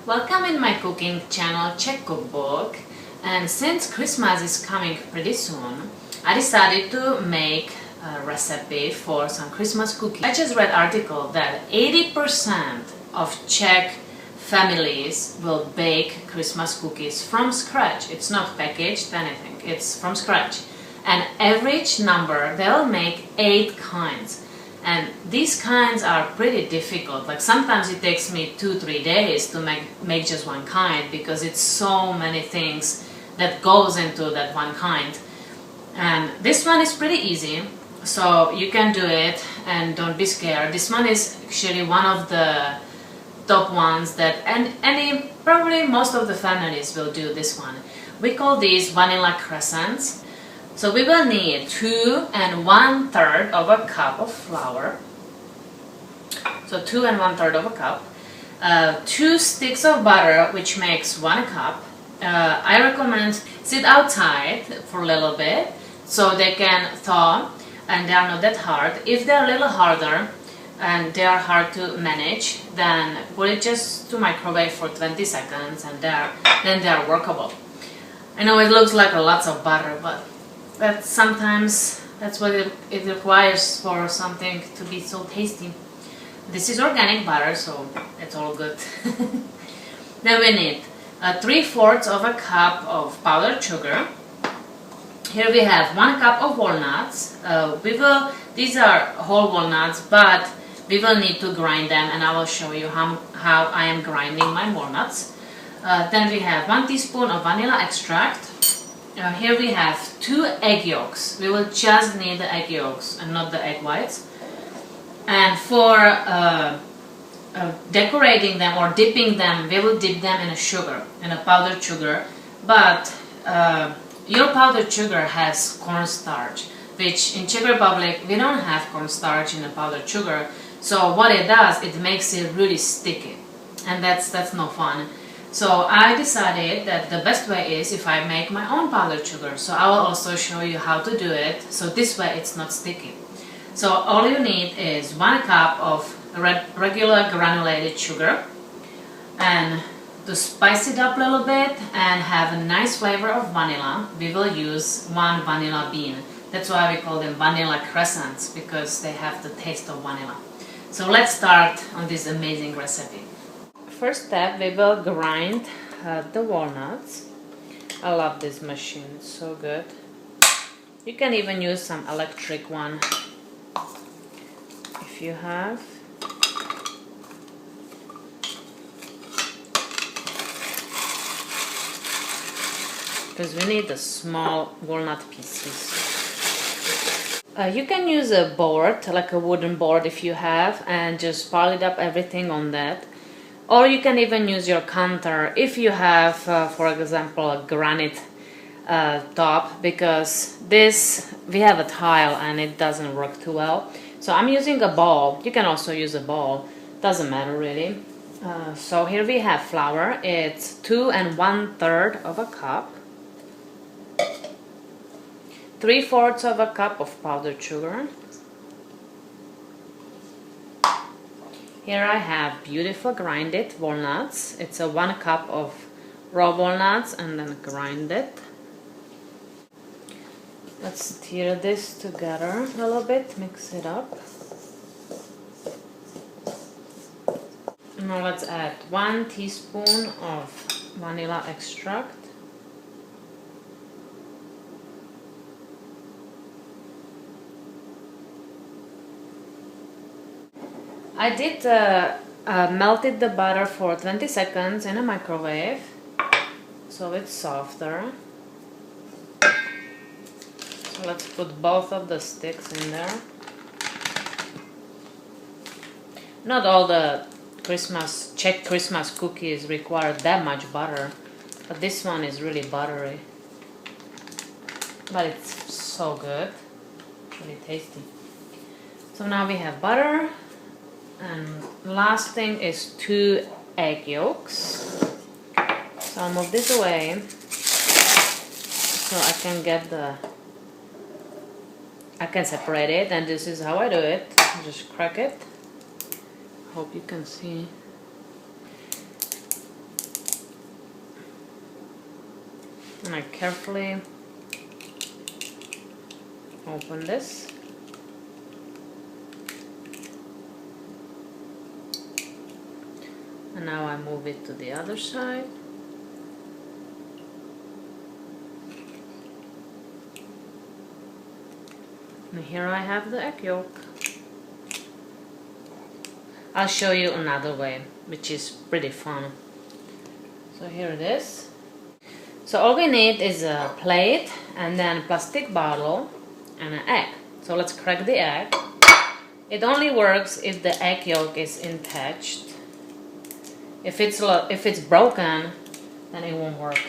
Welcome in my cooking channel Czech Cookbook, and since Christmas is coming pretty soon, I decided to make a recipe for some Christmas cookies. I just read an article that 80% of Czech families will bake Christmas cookies from scratch. It's not packaged anything, it's from scratch. And average number, they'll make 8 kinds. And these kinds are pretty difficult. Like sometimes it takes me 2-3 days to make just one kind because it's so many things that goes into that one kind. And this one is pretty easy, so you can do it and don't be scared. This one is actually one of the top ones that probably most of the families will do this one. We call these vanilla crescents. So we will need 2 1/3 of a cup of flour. So 2 1/3 of a cup. 2 sticks of butter, which makes 1 cup. I recommend sit outside for a little bit so they can thaw and they are not that hard. If they're a little harder and they are hard to manage, then put it just to microwave for 20 seconds and then they are workable. I know it looks like lots of butter, but sometimes that's what it requires for something to be so tasty. This is organic butter, so it's all good. Then we need 3/4 of a cup of powdered sugar. Here we have 1 cup of walnuts. These are whole walnuts, but we will need to grind them, and I will show you how I am grinding my walnuts. Then we have 1 teaspoon of vanilla extract. Here we have 2 egg yolks. We will just need the egg yolks and not the egg whites. And for decorating them or dipping them, we will dip them in a powdered sugar. But your powdered sugar has cornstarch, which in Czech Republic we don't have cornstarch in a powdered sugar. So what it does, it makes it really sticky, and that's no fun. So I decided that the best way is if I make my own powdered sugar. So I will also show you how to do it, so this way it's not sticky. So all you need is 1 cup of regular granulated sugar, and to spice it up a little bit and have a nice flavor of vanilla, we will use 1 vanilla bean. That's why we call them vanilla crescents, because they have the taste of vanilla. So let's start on this amazing recipe. First step, we will grind the walnuts. I love this machine, it's so good. You can even use some electric one if you have. Because we need the small walnut pieces. You can use a board, like a wooden board if you have, and just pile it up everything on that. Or you can even use your counter if you have, for example, a granite top, because we have a tile and it doesn't work too well. So I'm using a bowl. You can also use a bowl, doesn't matter really. So here we have flour. It's 2 1/3 of a cup. 3/4 of a cup of powdered sugar. Here I have beautiful grinded walnuts. It's a 1 cup of raw walnuts and then grind it. Let's stir this together a little bit, mix it up. Now let's add 1 teaspoon of vanilla extract. I did melted the butter for 20 seconds in a microwave, so it's softer. So let's put both of the sticks in there. Not all the Czech Christmas cookies require that much butter, but this one is really buttery. But it's so good, really tasty. So now we have butter. And last thing is 2 egg yolks. So I'll move this away so I can separate it, and this is how I do it. Just crack it. Hope you can see. And I carefully open this. And now I move it to the other side. And here I have the egg yolk. I'll show you another way, which is pretty fun. So here it is. So all we need is a plate and then plastic bottle and an egg. So let's crack the egg. It only works if the egg yolk is intact. If it's broken, then it won't work.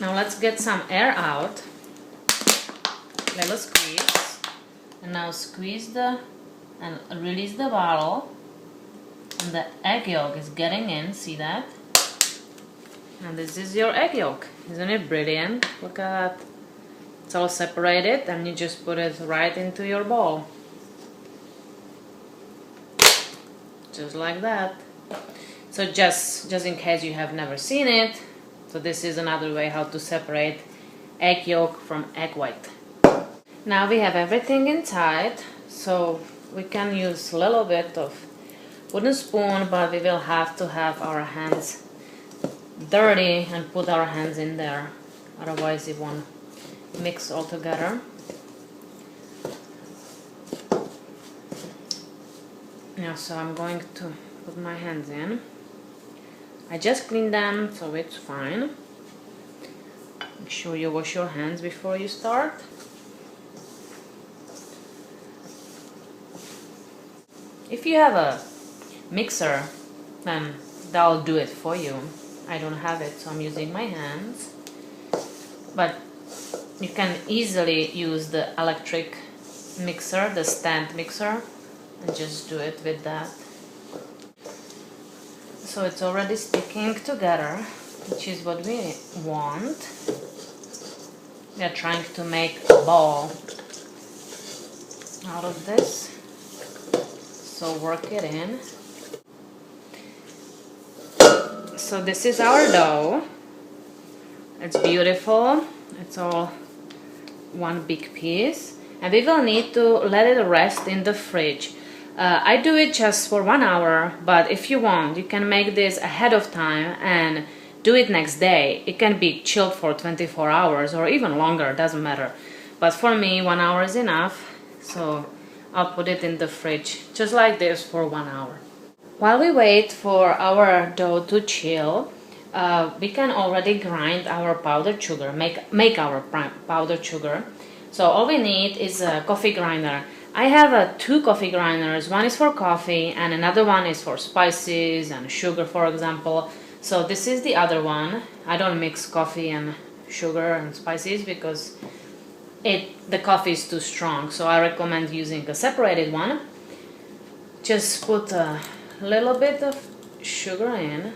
Now let's get some air out. Little squeeze. And now squeeze and release the bottle. And the egg yolk is getting in, see that? And this is your egg yolk. Isn't it brilliant? Look at that. It's all separated and you just put it right into your bowl. Just like that. So just in case you have never seen it, so this is another way how to separate egg yolk from egg white. Now we have everything inside, so we can use a little bit of wooden spoon, but we will have to have our hands dirty and put our hands in there, otherwise it won't mix all together. Yeah, so I'm going to put my hands in. I just cleaned them, so it's fine. Make sure you wash your hands before you start. If you have a mixer, then that'll do it for you. I don't have it, so I'm using my hands. But you can easily use the electric mixer, the stand mixer, and just do it with that. So it's already sticking together, which is what we want. We are trying to make a ball out of this. So work it in. So this is our dough. It's beautiful. It's all one big piece. And we will need to let it rest in the fridge. I do it just for 1 hour, but if you want, you can make this ahead of time and do it next day. It can be chilled for 24 hours or even longer, doesn't matter. But for me, 1 hour is enough, so I'll put it in the fridge just like this for 1 hour. While we wait for our dough to chill, we can already grind our powdered sugar, make our powdered sugar. So all we need is a coffee grinder. I have 2 coffee grinders. One is for coffee and another one is for spices and sugar, for example. So this is the other one. I don't mix coffee and sugar and spices because the coffee is too strong. So I recommend using a separated one. Just put a little bit of sugar in.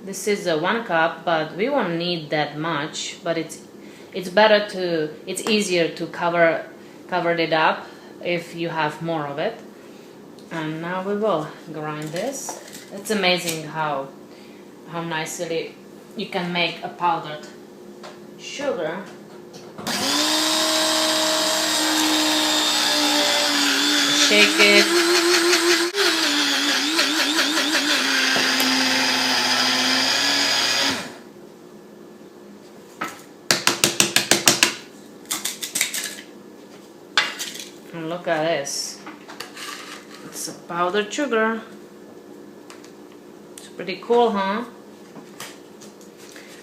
This is 1 cup, but we won't need that much. But it's easier to cover it up if you have more of it. And now we will grind this. It's amazing how nicely you can make a powdered sugar. Shake it. And look at this. It's a powdered sugar. It's pretty cool, huh?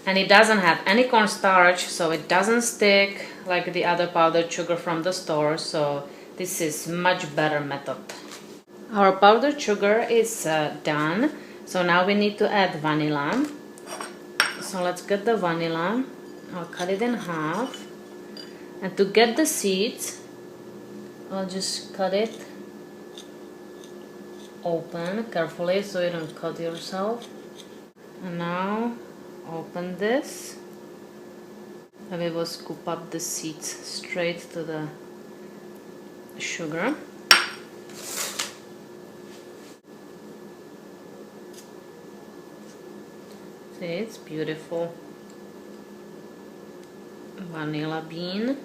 And it doesn't have any cornstarch, so it doesn't stick like the other powdered sugar from the store. So this is much better method. Our powdered sugar is done. So now we need to add vanilla. So let's get the vanilla. I'll cut it in half. And to get the seeds, I'll just cut it open carefully so you don't cut yourself. And now open this. And we will scoop up the seeds straight to the sugar. So this beautiful vanilla bean.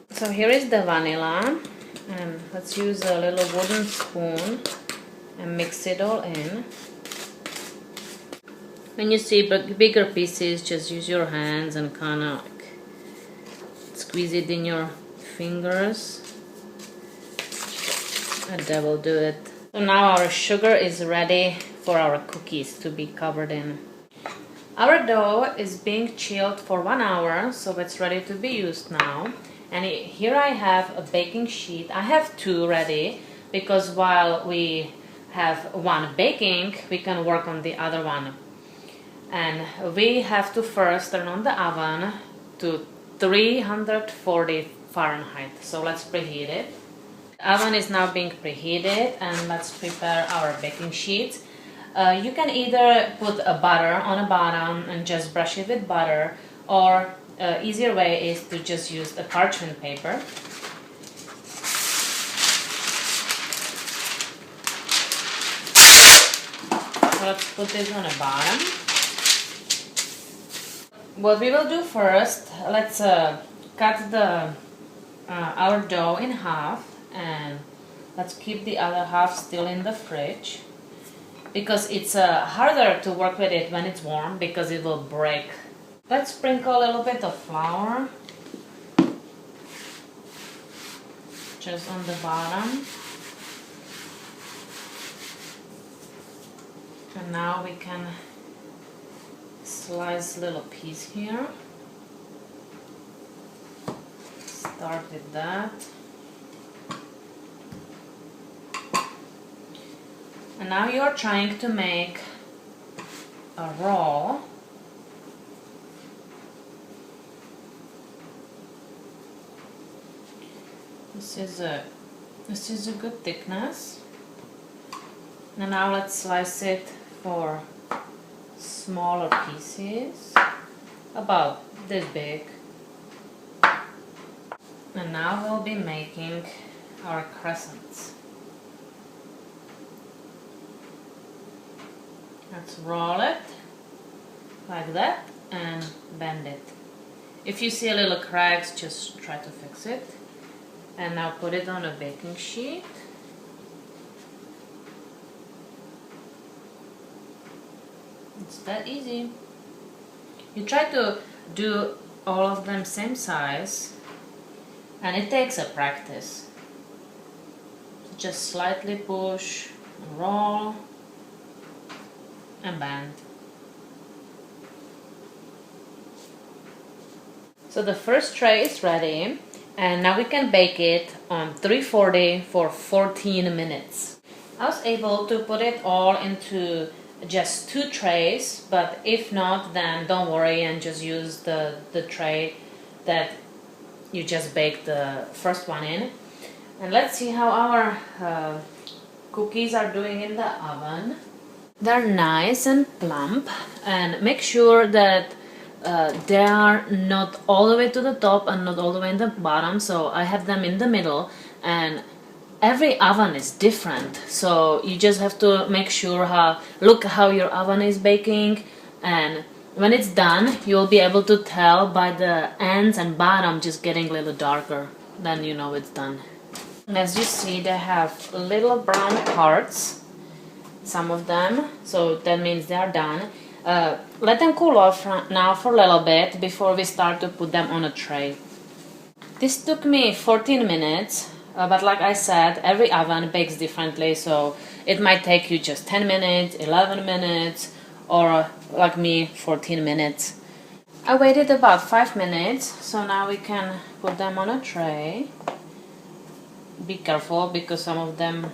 So here is the vanilla, and let's use a little wooden spoon and mix it all in. When you see bigger pieces, just use your hands and kind of like squeeze it in your fingers, and that will do it. So now our sugar is ready for our cookies to be covered in. Our dough is being chilled for 1 hour, so it's ready to be used now. And here I have a baking sheet. I have 2 ready because while we have one baking, we can work on the other one. And we have to first turn on the oven to 340 Fahrenheit. So let's preheat it. The oven is now being preheated, and let's prepare our baking sheet. You can either put a butter on the bottom and just brush it with butter, or easier way is to just use a parchment paper. So let's put this on the bottom. What we will do first, let's cut our dough in half, and let's keep the other half still in the fridge, because it's harder to work with it when it's warm because it will break. Let's sprinkle a little bit of flour just on the bottom. And now we can slice a little piece here. Start with that. And now you're trying to make a roll. This is a good thickness. And now let's slice it for smaller pieces, about this big. And now we'll be making our crescents. Let's roll it like that and bend it. If you see a little cracks, just try to fix it. And now put it on a baking sheet. It's that easy. You try to do all of them same size, and it takes a practice. Just slightly push, roll, and bend. So the first tray is ready, and now we can bake it on 340 for 14 minutes. I was able to put it all into just 2 trays, but if not, then don't worry and just use the tray that you just baked the first one in. And let's see how our cookies are doing in the oven. They're nice and plump, and make sure that they are not all the way to the top and not all the way in the bottom. So I have them in the middle, and every oven is different, so you just have to make sure look how your oven is baking, and when it's done you'll be able to tell by the ends and bottom just getting a little darker, then you know it's done. And as you see, they have little brown parts, some of them, so that means they are done. Let them cool off now for a little bit before we start to put them on a tray. This took me 14 minutes. But like I said, every oven bakes differently, so it might take you just 10 minutes, 11 minutes, or like me, 14 minutes. I waited about 5 minutes, so now we can put them on a tray. Be careful because some of them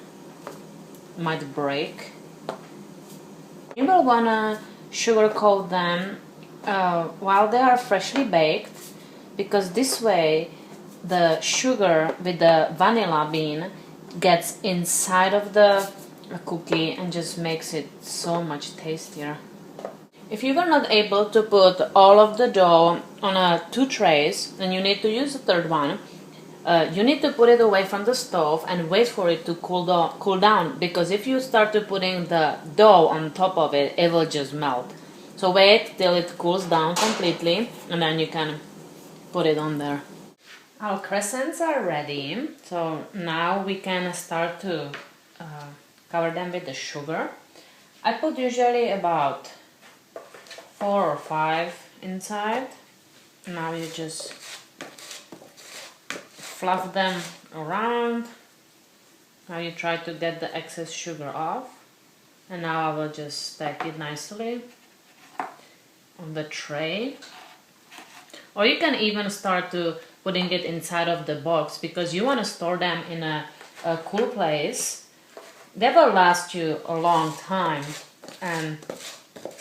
might break. You will want to sugar coat them while they are freshly baked, because this way the sugar with the vanilla bean gets inside of the cookie and just makes it so much tastier. If you were not able to put all of the dough on 2 trays, then you need to use the third one. You need to put it away from the stove and wait for it to cool down, because if you start to putting the dough on top of it, it will just melt. So wait till it cools down completely and then you can put it on there. Our crescents are ready, so now we can start to cover them with the sugar. I put usually about 4 or 5 inside. Now you just fluff them around. Now you try to get the excess sugar off. And now I will just stack it nicely on the tray. Or you can even start to putting it inside of the box, because you want to store them in a cool place. They will last you a long time. And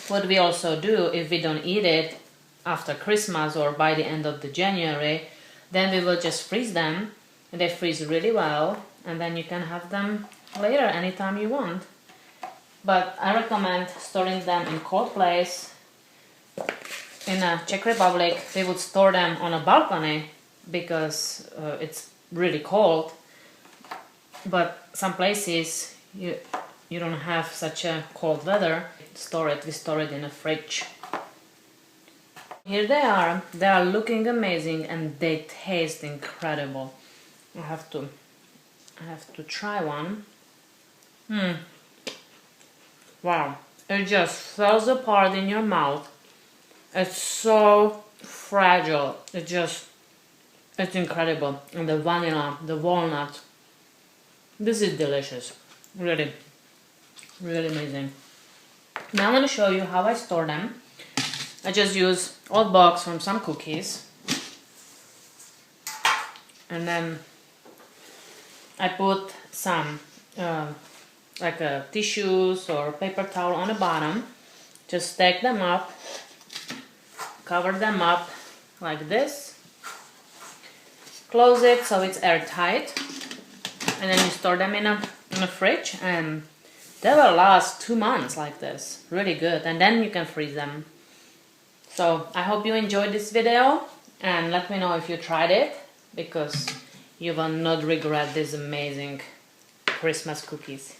what we also do, if we don't eat it after Christmas or by the end of the January, then we will just freeze them. They freeze really well, and then you can have them later anytime you want. But I recommend storing them in cold place. In Czech Republic, we would store them on a balcony because it's really cold. But some places you don't have such a cold weather. We store it in a fridge. Here they are looking amazing and they taste incredible. I have to try one. Wow, it just falls apart in your mouth. It's so fragile. It's incredible. And the vanilla, the walnut. This is delicious. Really, really amazing. Now I'm going to show you how I store them. I just use old box from some cookies. And then I put some like tissues or paper towel on the bottom. Just stack them up, cover them up like this, close it so it's airtight, and then you store them in a fridge, and they will last 2 months like this. Really good. And then you can freeze them. So I hope you enjoyed this video, and let me know if you tried it, because you will not regret these amazing Christmas cookies.